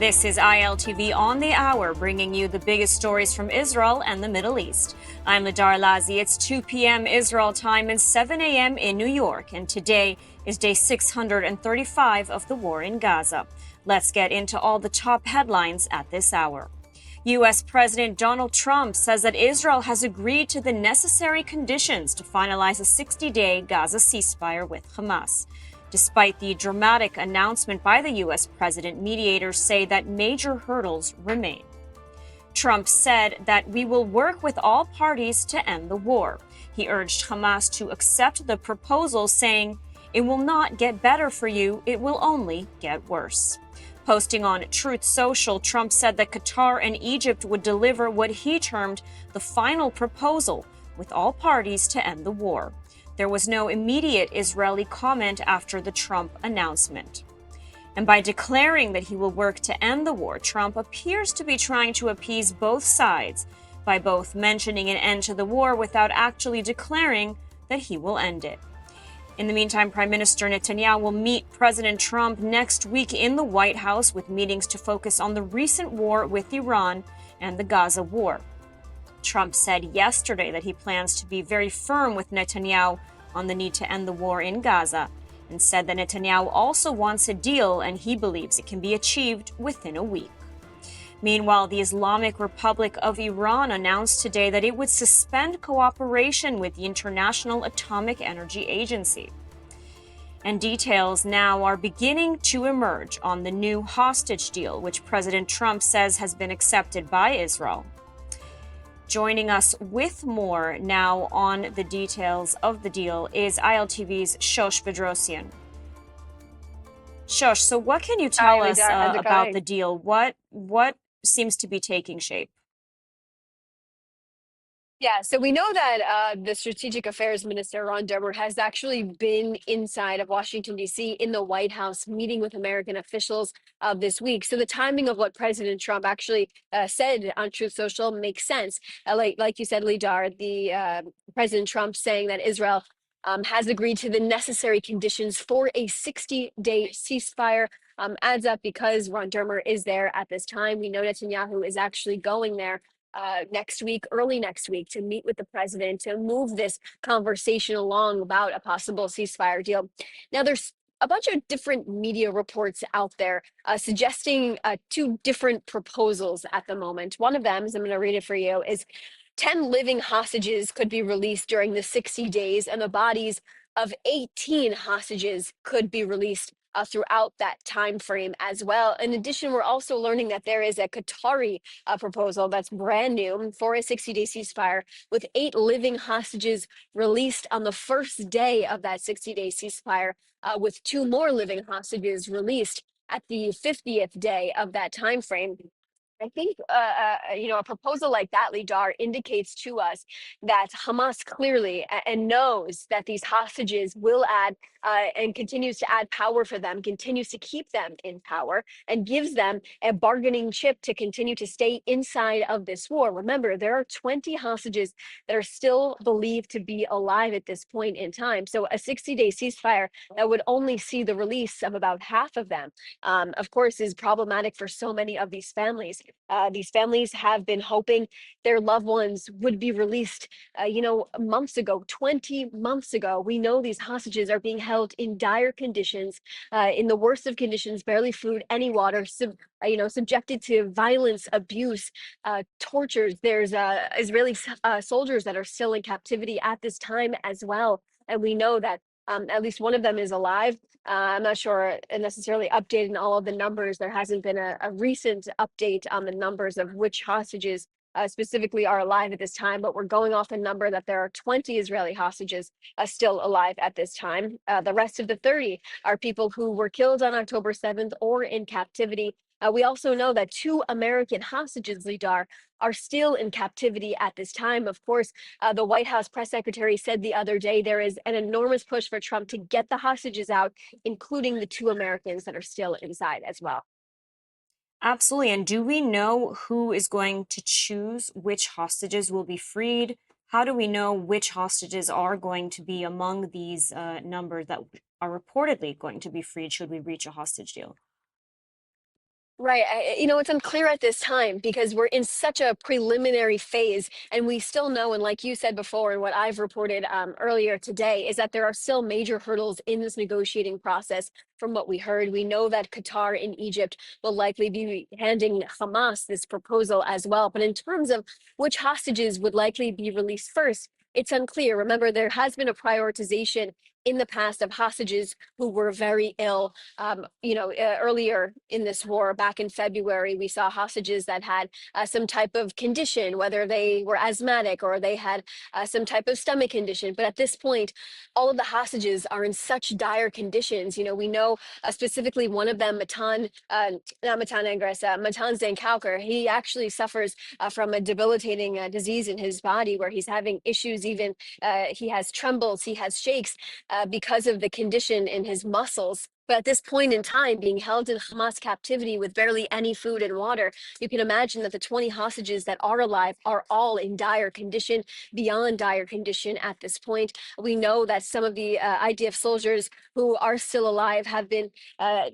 This is ILTV on the hour, bringing you the biggest stories from Israel and the Middle East. I'm Ladar Lazi. It's 2 p.m. Israel time and 7 a.m. in New York, and today is day 635 of the war in Gaza. Let's get into all the top headlines at this hour. U.S. President Donald Trump says that Israel has agreed to the necessary conditions to finalize a 60-day Gaza ceasefire with Hamas. Despite the dramatic announcement by the U.S. president, mediators say that major hurdles remain. Trump said that we will work with all parties to end the war. He urged Hamas to accept the proposal, saying, "It will not get better for you, it will only get worse." Posting on Truth Social, Trump said that Qatar and Egypt would deliver what he termed the final proposal, with all parties to end the war. There was no immediate Israeli comment after the Trump announcement. And by declaring that he will work to end the war, Trump appears to be trying to appease both sides by both mentioning an end to the war without actually declaring that he will end it. In the meantime, Prime Minister Netanyahu will meet President Trump next week in the White House with meetings to focus on the recent war with Iran and the Gaza war. Trump said yesterday that he plans to be very firm with Netanyahu on the need to end the war in Gaza, and said that Netanyahu also wants a deal and he believes it can be achieved within a week. Meanwhile, the Islamic Republic of Iran announced today that it would suspend cooperation with the International Atomic Energy Agency. And details now are beginning to emerge on the new hostage deal, which President Trump says has been accepted by Israel. Joining us with more now on the details of the deal is ILTV's Shosh Bedrosian. Shosh, so what can you tell us about the deal? What seems to be taking shape? Yeah, so we know that the Strategic Affairs Minister, Ron Dermer, has actually been inside of Washington, D.C. in the White House meeting with American officials this week. So the timing of what President Trump actually said on Truth Social makes sense. Like you said, Lidar, the President Trump saying that Israel has agreed to the necessary conditions for a 60-day ceasefire adds up because Ron Dermer is there at this time. We know Netanyahu is actually going there next week, early next week, to meet with the president to move this conversation along about a possible ceasefire deal. Now, there's a bunch of different media reports out there suggesting two different proposals at the moment. One of them, as I'm going to read it for you, is 10 living hostages could be released during the 60 days, and the bodies of 18 hostages could be released throughout that time frame as well. In addition, we're also learning that there is a Qatari proposal that's brand new for a 60-day ceasefire, with 8 living hostages released on the first day of that 60-day ceasefire, with 2 more living hostages released at the 50th day of that time frame. I think, a proposal like that, Lidar, indicates to us that Hamas clearly and knows that these hostages will add and continues to add power for them, continues to keep them in power, and gives them a bargaining chip to continue to stay inside of this war. Remember, there are 20 hostages that are still believed to be alive at this point in time. So a 60-day ceasefire that would only see the release of about half of them, of course, is problematic for so many of these families. These families have been hoping their loved ones would be released, months ago, 20 months ago. We know these hostages are being held in dire conditions, in the worst of conditions, barely food, any water, subjected to violence, abuse, tortures. There's Israeli soldiers that are still in captivity at this time as well. And we know that at least one of them is alive. I'm not sure necessarily updating all of the numbers. There hasn't been a recent update on the numbers of which hostages specifically are alive at this time, but we're going off the number that there are 20 Israeli hostages still alive at this time. The rest of the 30 are people who were killed on October 7th or in captivity. We also know that 2 American hostages, Lidar, are still in captivity at this time. Of course, the White House press secretary said the other day there is an enormous push for Trump to get the hostages out, including the 2 Americans that are still inside as well. Absolutely. And do we know who is going to choose which hostages will be freed? How do we know which hostages are going to be among these numbers that are reportedly going to be freed should we reach a hostage deal? Right. It's unclear at this time because we're in such a preliminary phase, and we still know, and like you said before, and what I've reported earlier today, is that there are still major hurdles in this negotiating process. From what we heard, we know that Qatar and Egypt will likely be handing Hamas this proposal as well. But in terms of which hostages would likely be released first, it's unclear. Remember, there has been a prioritization in the past of hostages who were very ill. Earlier in this war, back in February, we saw hostages that had some type of condition, whether they were asthmatic or they had some type of stomach condition. But at this point, all of the hostages are in such dire conditions. We know specifically one of them, not Matan Engres, Matan Zankauker. He actually suffers from a debilitating disease in his body where he's having issues. Even he has trembles, he has shakes because of the condition in his muscles. But at this point in time, being held in Hamas captivity with barely any food and water, you can imagine that the 20 hostages that are alive are all in dire condition, beyond dire condition at this point. We know that some of the IDF soldiers who are still alive have been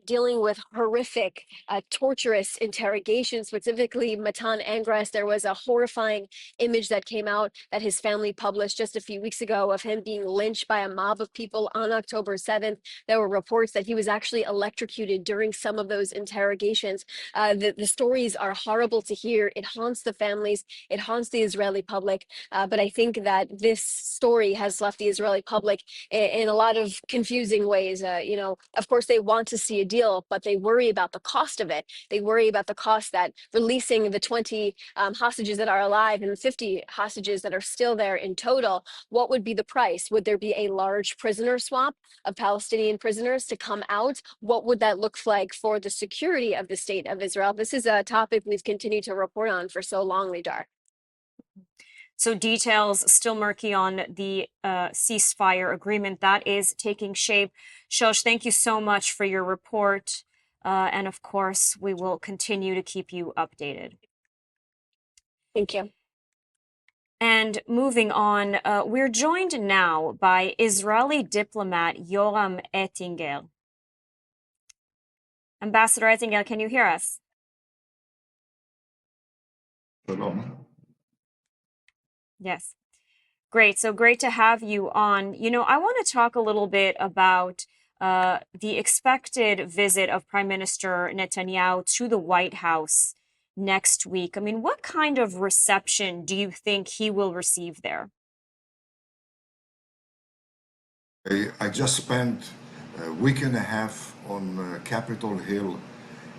dealing with horrific, torturous interrogations, specifically Matan Angres. There was a horrifying image that came out that his family published just a few weeks ago of him being lynched by a mob of people on October 7th. There were reports that he was actually electrocuted during some of those interrogations. The stories are horrible to hear. It haunts the families. It haunts the Israeli public. But I think that this story has left the Israeli public in a lot of confusing ways. Of course, they want to see a deal, but they worry about the cost of it. They worry about the cost that releasing the 20 hostages that are alive and the 50 hostages that are still there in total, what would be the price? Would there be a large prisoner swap of Palestinian prisoners to come out? What would that look like for the security of the state of Israel? This is a topic we've continued to report on for so long, Lidar. So details still murky on the ceasefire agreement that is taking shape. Shosh, thank you so much for your report. And of course, we will continue to keep you updated. Thank you. And moving on, we're joined now by Israeli diplomat Yoram Ettinger. Ambassador Ettinger, can you hear us? Shalom. Yes. Great. So great to have you on. I want to talk a little bit about the expected visit of Prime Minister Netanyahu to the White House next week. I mean, what kind of reception do you think he will receive there? I just spent a week and a half on Capitol Hill,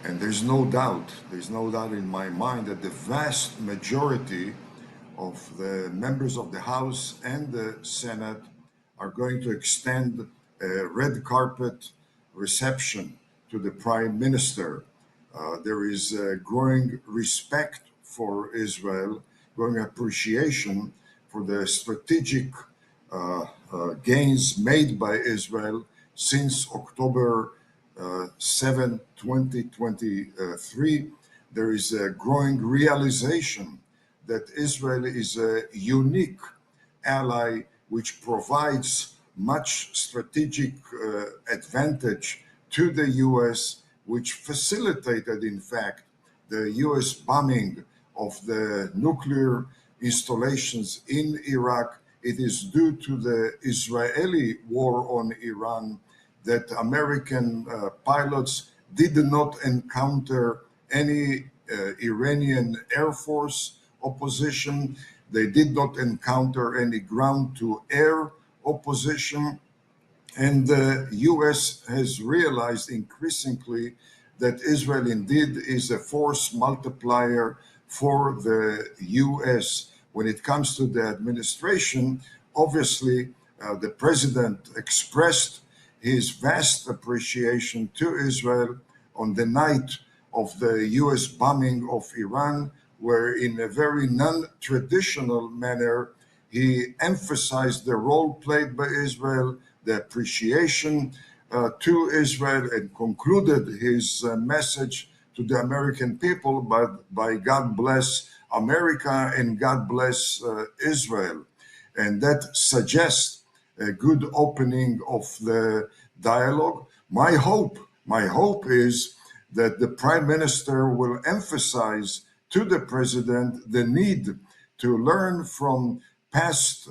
and there's no doubt in my mind that the vast majority of the members of the House and the Senate are going to extend a red carpet reception to the Prime Minister. There is a growing respect for Israel, growing appreciation for the strategic gains made by Israel since October 7, 2023. There is a growing realization that Israel is a unique ally which provides much strategic advantage to the US, which facilitated, in fact, the US bombing of the nuclear installations in Iraq. It is due to the Israeli war on Iran that American pilots did not encounter any Iranian Air Force opposition. They did not encounter any ground-to-air opposition. And the US has realized increasingly that Israel indeed is a force multiplier for the US. When it comes to the administration, obviously the president expressed his vast appreciation to Israel on the night of the US bombing of Iran, where in a very non-traditional manner, he emphasized the role played by Israel, the appreciation to Israel, and concluded his message to the American people by God bless America and God bless Israel. And that suggests a good opening of the dialogue. My hope is that the prime minister will emphasize to the president the need to learn from past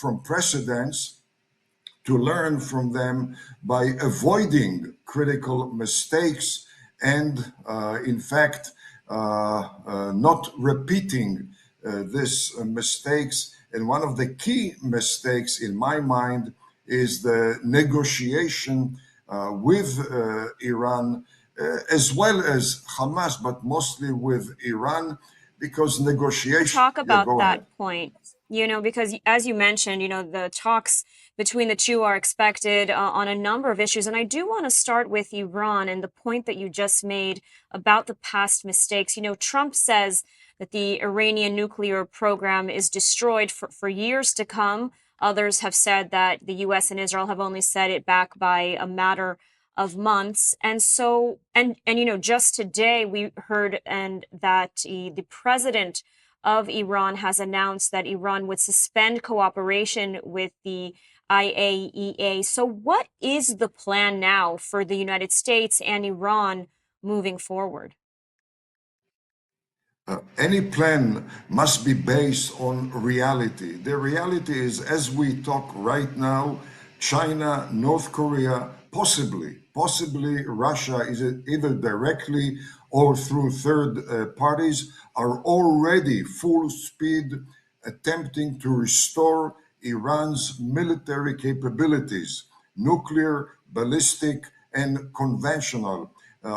from precedents, to learn from them by avoiding critical mistakes and, in fact, not repeating these mistakes. And one of the key mistakes, in my mind, is the negotiation with Iran, as well as Hamas, but mostly with Iran, because negotiation. Talk Yeah, about go that ahead. point, because as you mentioned, the talks between the two are expected on a number of issues. And I do want to start with Iran and the point that you just made about the past mistakes. Trump says that the Iranian nuclear program is destroyed for years to come. Others have said that the US and Israel have only set it back by a matter of months. And so, just today we heard and that the president of Iran has announced that Iran would suspend cooperation with the IAEA. So, what is the plan now for the United States and Iran moving forward? Any plan must be based on reality. The reality is, as we talk right now, China, North Korea, possibly Russia, is it either directly or through third parties, are already full speed attempting to restore Iran's military capabilities, nuclear, ballistic, and conventional.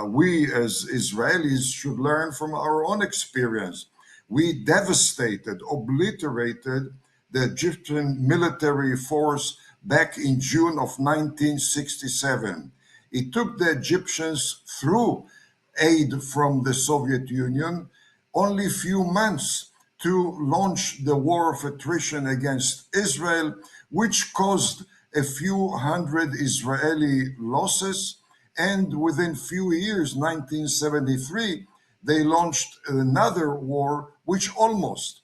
We as Israelis should learn from our own experience. We devastated, obliterated the Egyptian military force back in June of 1967. It took the Egyptians through aid from the Soviet Union only few months to launch the war of attrition against Israel, which caused a few hundred Israeli losses. And within few years, 1973, they launched another war which almost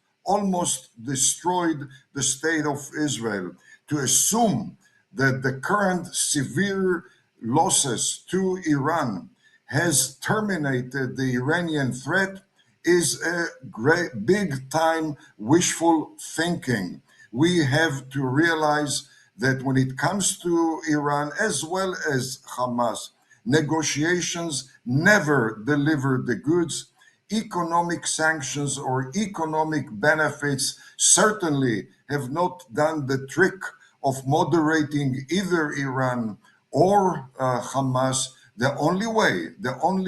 destroyed the state of Israel. To assume that the current severe losses to Iran has terminated the Iranian threat is a great big time wishful thinking. We have to realize that when it comes to Iran as well as Hamas, negotiations never deliver the goods. Economic sanctions or economic benefits certainly have not done the trick of moderating either Iran or Hamas. The only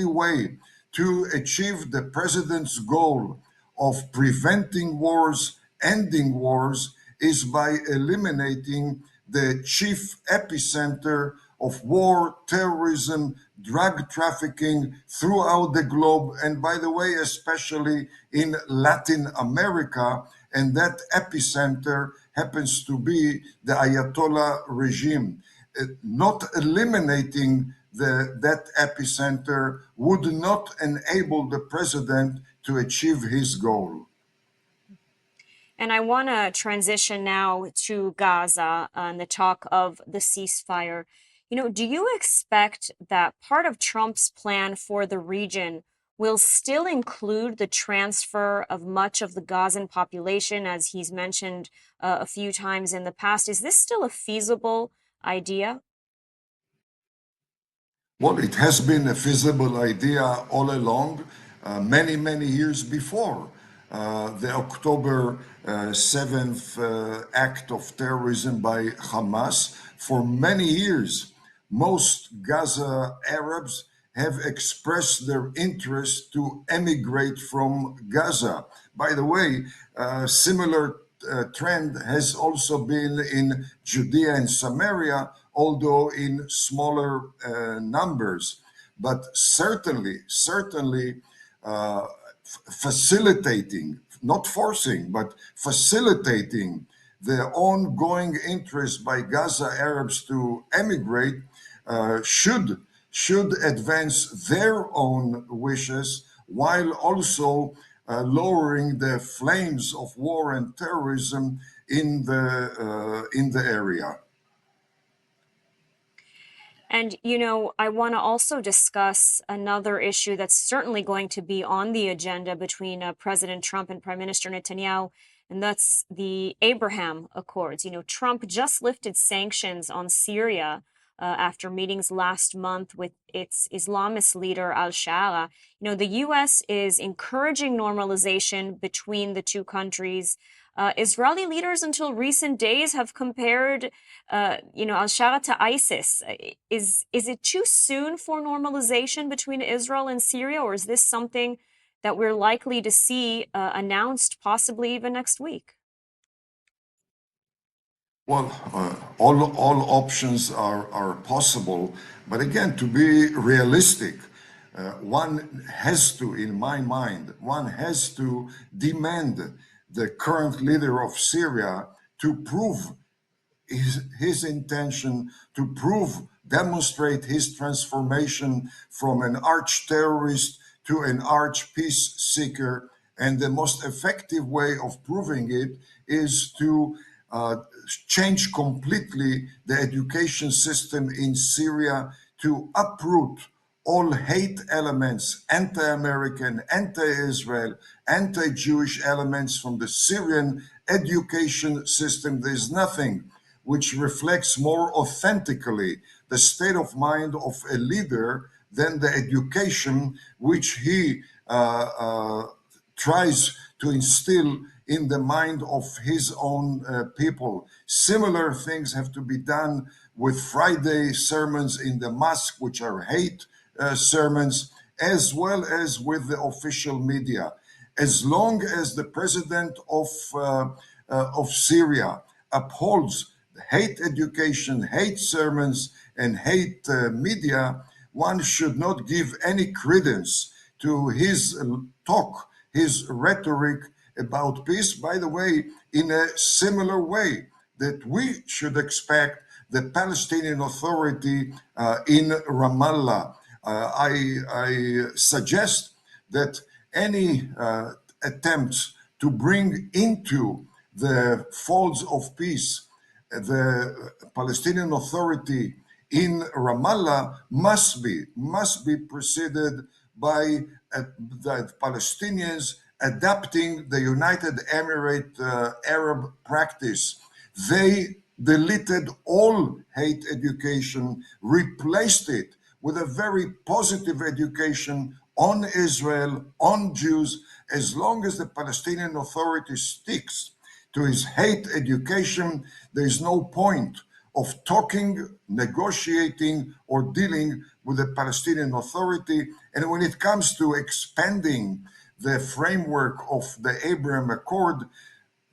way to achieve the president's goal of preventing wars, ending wars, is by eliminating the chief epicenter of war, terrorism, drug trafficking throughout the globe, and by the way, especially in Latin America. And that epicenter happens to be the Ayatollah regime. Not eliminating that epicenter would not enable the president to achieve his goal. And I want to transition now to Gaza and the talk of the ceasefire. Do you expect that part of Trump's plan for the region will still include the transfer of much of the Gazan population, as he's mentioned a few times in the past? Is this still a feasible idea? Well, it has been a feasible idea all along, many years before the October 7th act of terrorism by Hamas. For many years, most Gaza Arabs have expressed their interest to emigrate from Gaza. By the way, similar trend has also been in Judea and Samaria, although in smaller numbers. But certainly facilitating, not forcing, but facilitating the ongoing interest by Gaza Arabs to emigrate should advance their own wishes while also lowering the flames of war and terrorism in the area. And, I want to also discuss another issue that's certainly going to be on the agenda between President Trump and Prime Minister Netanyahu, and that's the Abraham Accords. Trump just lifted sanctions on Syria after meetings last month with its Islamist leader al-Shara. The U.S. is encouraging normalization between the two countries. Israeli leaders until recent days have compared al-Shara to ISIS. Is it too soon for normalization between Israel and Syria, or is this something that we're likely to see announced possibly even next week? Well, all options are possible, but again, to be realistic, one has to, in my mind, one has to demand the current leader of Syria to prove his intention, to demonstrate his transformation from an arch terrorist to an arch peace seeker. And the most effective way of proving it is to change completely the education system in Syria, to uproot all hate elements, anti-American, anti-Israel, anti-Jewish elements from the Syrian education system. There's nothing which reflects more authentically the state of mind of a leader than the education which he tries to instill in the mind of his own people. Similar things have to be done with Friday sermons in the mosque, which are hate sermons, as well as with the official media. As long as the president of Syria upholds hate education, hate sermons, and hate media, one should not give any credence to his talk, his rhetoric about peace. By the way, in a similar way that we should expect the Palestinian Authority in Ramallah. I suggest that any attempts to bring into the folds of peace the Palestinian Authority in Ramallah must be preceded by the Palestinians adapting the United Arab Emirates practice. They deleted all hate education, replaced it with a very positive education on Israel, on Jews. As long as the Palestinian Authority sticks to his hate education, there is no point of talking, negotiating, or dealing with the Palestinian Authority. And when it comes to expanding the framework of the Abraham Accord,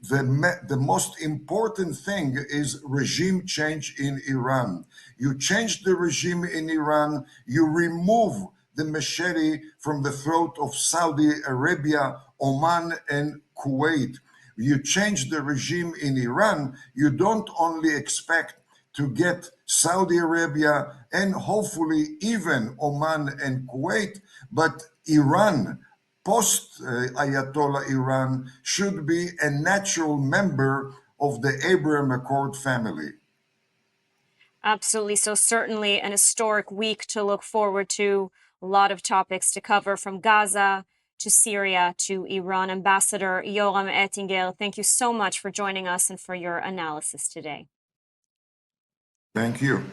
the most important thing is regime change in Iran. You change the regime in Iran, you remove the machete from the throat of Saudi Arabia, Oman, and Kuwait. You change the regime in Iran, you don't only expect to get Saudi Arabia and hopefully even Oman and Kuwait, but Iran, post Ayatollah Iran, should be a natural member of the Abraham Accord family. Absolutely. So certainly an historic week to look forward to. A lot of topics to cover, from Gaza to Syria to Iran. Ambassador Yoram Ettinger, thank you so much for joining us and for your analysis today. Thank you.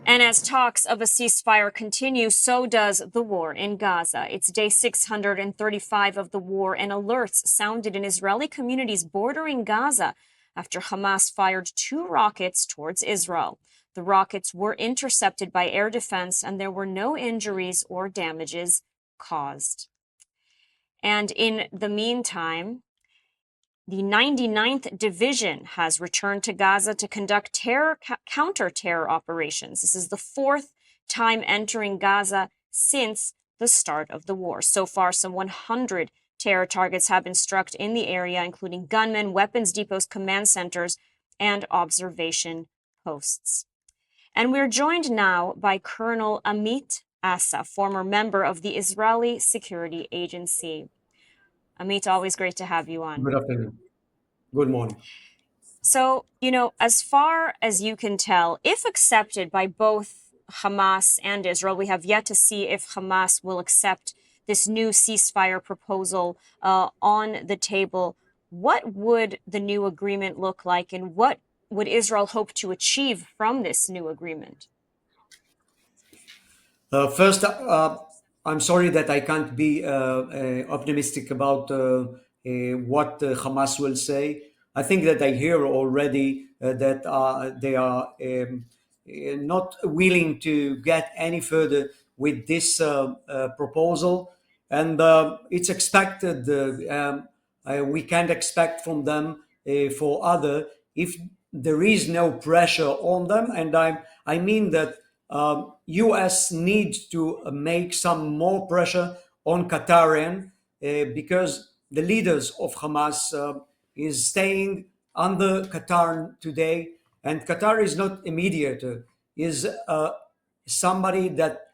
And as talks of a ceasefire continue, so does the war in Gaza. It's day 635 of the war, and alerts sounded in Israeli communities bordering Gaza after Hamas fired 2 rockets towards Israel. The rockets were intercepted by air defense, and there were no injuries or damages caused. And in the meantime, the 99th Division has returned to Gaza to conduct counter-terror operations. This is the 4th time entering Gaza since the start of the war. So far, some 100 terror targets have been struck in the area, including gunmen, weapons depots, command centers, and observation posts. And we're joined now by Colonel Amit Assa, former member of the Israeli Security Agency. Amit, always great to have you on. Good afternoon. Good morning. So, as far as you can tell, if accepted by both Hamas and Israel, we have yet to see if Hamas will accept this new ceasefire proposal on the table. What would the new agreement look like, and what would Israel hope to achieve from this new agreement? First, I'm sorry that I can't be optimistic about what Hamas will say. I think that I hear already that they are not willing to get any further with this proposal, and it's expected. We can't expect from them for other if there is no pressure on them, and I mean that U.S. needs to make some more pressure on Qatarian because the leaders of Hamas is staying under Qatar today, and Qatar is not a mediator, is somebody that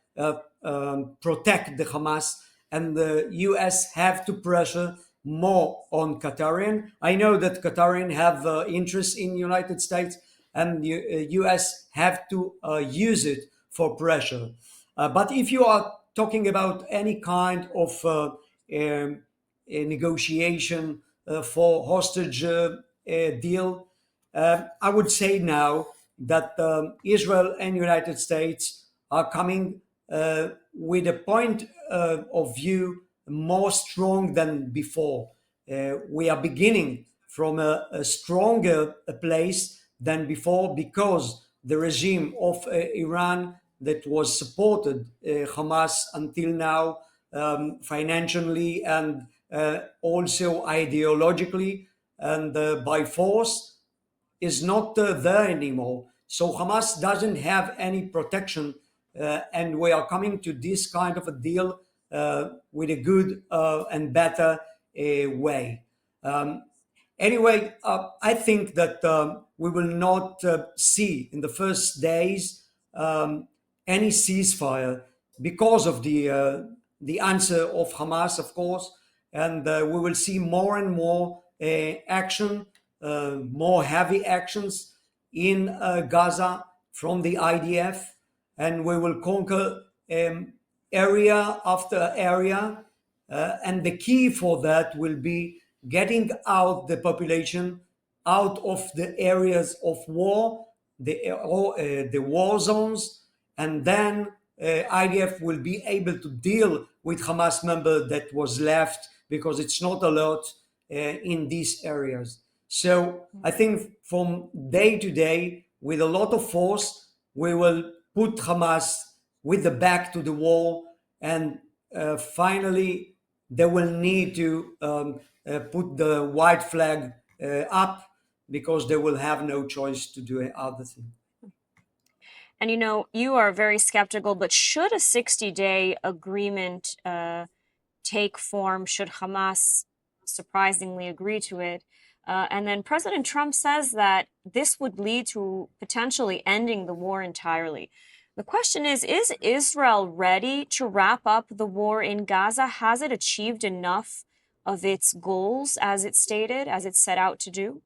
protect the Hamas, and the U.S. have to pressure more on Qatarian. I know that Qatarian have interest in United States, and the U.S. have to use it for pressure. But if you are talking about any kind of a negotiation for hostage deal, I would say now that Israel and United States are coming with a point of view more strong than before. We are beginning from a stronger place than before because the regime of Iran that was supported Hamas until now financially and also ideologically and by force is not there anymore. So Hamas doesn't have any protection, and we are coming to this kind of a deal with a good and better way. Anyway, I think that we will not see in the first days any ceasefire because of the answer of Hamas, of course, and we will see more and more action, more heavy actions in Gaza from the IDF, and we will conquer area after area. And the key for that will be getting out the population out of the areas of war, the war zones, and then IDF will be able to deal with Hamas member that was left because it's not a lot in these areas. So I think from day to day, with a lot of force, we will put Hamas with the back to the wall, and finally they will need to put the white flag up because they will have no choice to do other thing. And you are very skeptical, but should a 60-day agreement take form, should Hamas surprisingly agree to it, and then President Trump says that this would lead to potentially ending the war entirely. The question is Israel ready to wrap up the war in Gaza? Has it achieved enough of its goals as it stated, as it set out to do?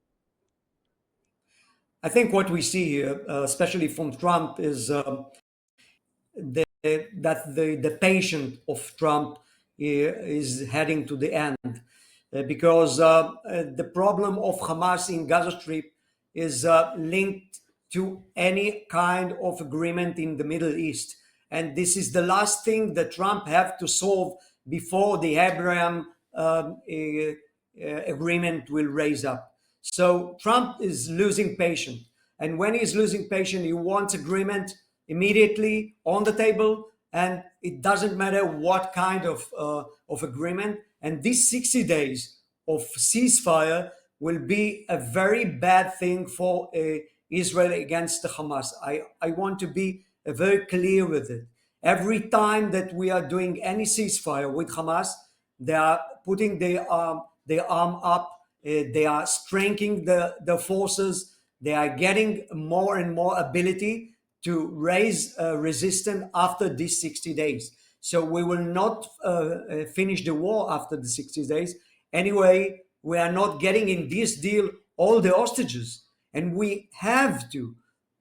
I think what we see here, especially from Trump, is that the patience of Trump is heading to the end. Because the problem of Hamas in Gaza Strip is linked to any kind of agreement in the Middle East. And this is the last thing that Trump have to solve before the Abraham agreement will raise up. So Trump is losing patience. And when he's losing patience, he wants agreement immediately on the table. And it doesn't matter what kind of agreement. And these 60 days of ceasefire will be a very bad thing for Israel against the Hamas. I want to be very clear with it. Every time that we are doing any ceasefire with Hamas, they are putting their arm up, they are strengthening the forces, they are getting more and more ability to raise resistance after these 60 days. So we will not finish the war after the 60 days. Anyway, we are not getting in this deal all the hostages. And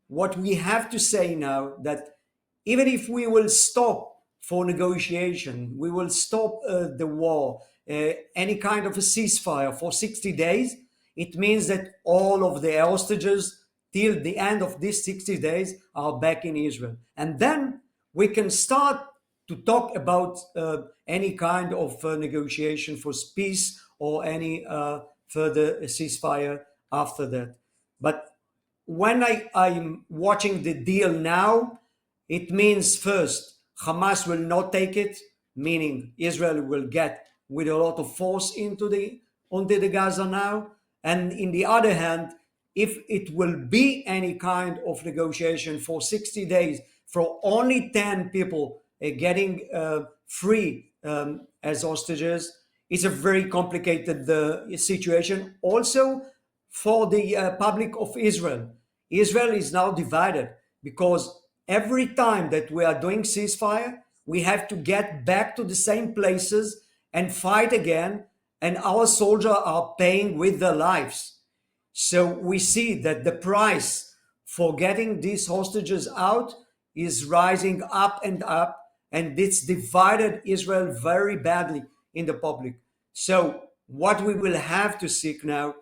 what we have to say now, that even if we will stop for negotiation, we will stop the war, any kind of a ceasefire for 60 days, it means that all of the hostages till the end of these 60 days are back in Israel. And then we can start to talk about any kind of negotiation for peace or any further ceasefire after that. But when I'm watching the deal now, it means first, Hamas will not take it, meaning Israel will get with a lot of force onto the Gaza now. And in the other hand, if it will be any kind of negotiation for 60 days for only 10 people getting free as hostages, it's a very complicated situation. Also, for the public of Israel. Israel is now divided because every time that we are doing ceasefire, we have to get back to the same places and fight again, and our soldiers are paying with their lives. So we see that the price for getting these hostages out is rising up, and it's divided Israel very badly in the public. So what we will have to seek now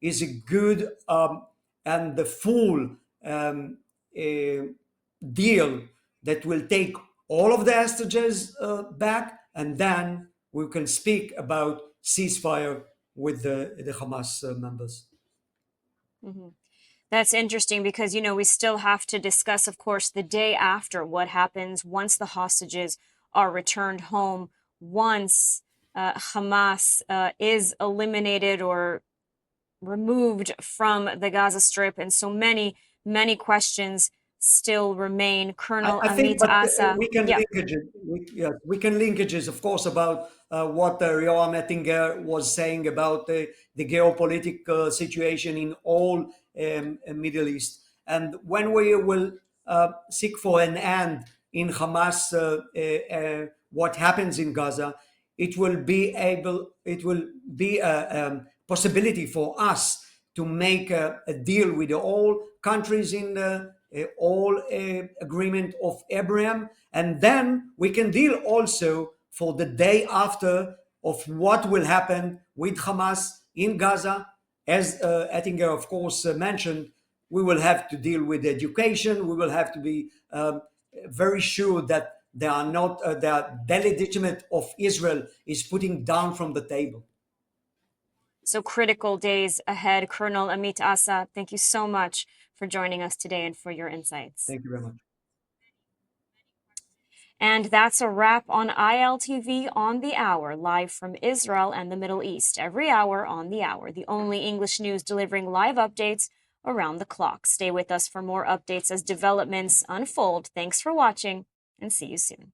is a good and the full deal that will take all of the hostages back, and then we can speak about ceasefire with the Hamas members. Mhm. That's interesting because, we still have to discuss, of course, the day after what happens once the hostages are returned home, once Hamas is eliminated or removed from the Gaza Strip. And so many questions still remain. Colonel I think, Amit but Assa. we can Yeah. linkages, of course, about what Yoram Ettinger was saying about the geopolitical situation in all Middle East. And when we will seek for an end in Hamas, what happens in Gaza, it will be a possibility for us to make a deal with all countries in the all agreement of Abraham, and then we can deal also for the day after of what will happen with Hamas in Gaza. As Ettinger, of course, mentioned, we will have to deal with education. We will have to be very sure that they are not the legitimate of Israel is putting down from the table. So critical days ahead. Colonel Amit Assa, thank you so much for joining us today and for your insights. Thank you very much. And that's a wrap on ILTV on the Hour, live from Israel and the Middle East. Every hour on the Hour, the only English news delivering live updates around the clock. Stay with us for more updates as developments unfold. Thanks for watching, and see you soon.